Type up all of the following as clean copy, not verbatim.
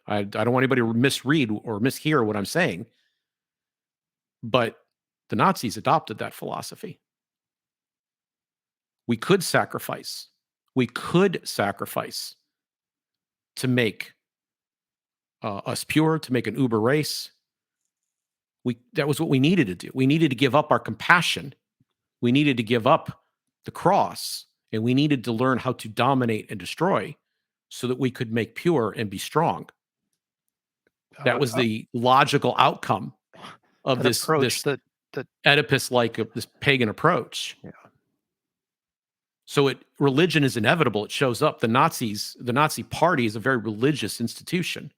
I don't want anybody to misread or mishear what I'm saying. But the Nazis adopted that philosophy. We could sacrifice. We could sacrifice to make us pure, to make an uber race. That was what we needed to do. We needed to give up our compassion. We needed to give up the cross, and we needed to learn how to dominate and destroy so that we could make pure and be strong. That was the logical outcome of this approach, this Oedipus-like this pagan approach. Yeah. So religion is inevitable. It shows up. The Nazi Party is a very religious institution.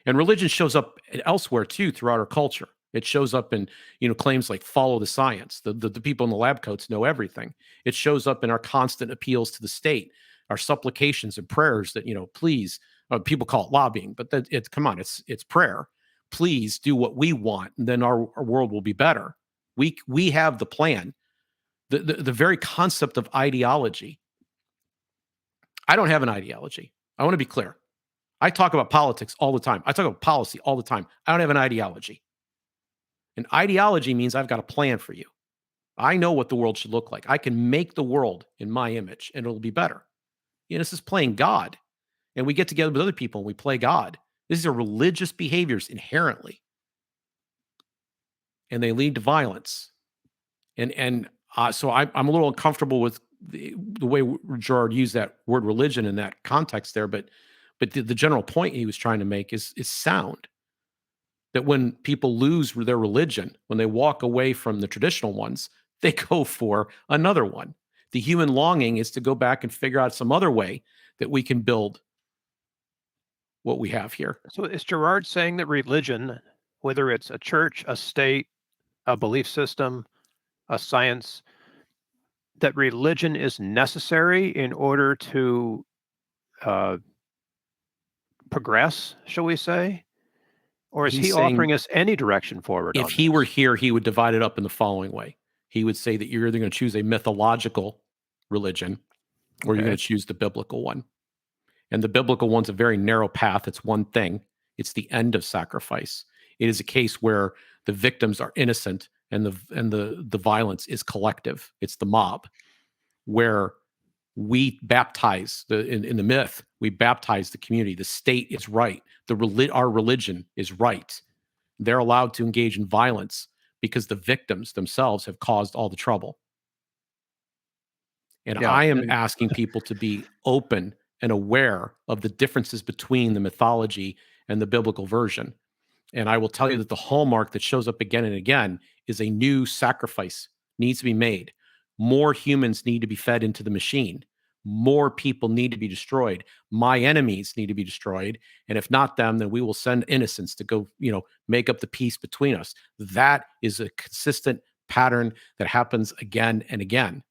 And religion shows up elsewhere too throughout our culture. It shows up in, claims like follow the science. The people in the lab coats know everything. It shows up in our constant appeals to the state, our supplications and prayers that, please, people call it lobbying, but it's prayer. Please do what we want, and then our world will be better. We have the plan. The very concept of ideology. I don't have an ideology. I want to be clear. I talk about politics all the time. I talk about policy all the time. I don't have an ideology. An ideology means I've got a plan for you. I know what the world should look like. I can make the world in my image, and it'll be better. This is playing God. And we get together with other people and we play God. These are religious behaviors inherently. And they lead to violence. So I'm a little uncomfortable with the way Girard used that word religion in that context there, but the general point he was trying to make is sound. That when people lose their religion, when they walk away from the traditional ones, they go for another one. The human longing is to go back and figure out some other way that we can build what we have here. So is Girard saying that religion, whether it's a church, a state, a belief system, a science, that religion is necessary in order to progress, shall we say? Or is he offering us any direction forward? If he were here, he would divide it up in the following way. He would say that you're either going to choose a mythological religion or you're going to choose the biblical one. And the biblical one's a very narrow path. It's one thing. It's the end of sacrifice. It is a case where the victims are innocent and the violence is collective. It's the mob, where we baptize in the myth. We baptize the community. The state is right. Our religion is right. They're allowed to engage in violence because the victims themselves have caused all the trouble. And I am asking people to be open and aware of the differences between the mythology and the biblical version. And I will tell you that the hallmark that shows up again and again is a new sacrifice needs to be made. More humans need to be fed into the machine. More people need to be destroyed. My enemies need to be destroyed. And if not them, then we will send innocents to go, make up the peace between us. That is a consistent pattern that happens again and again.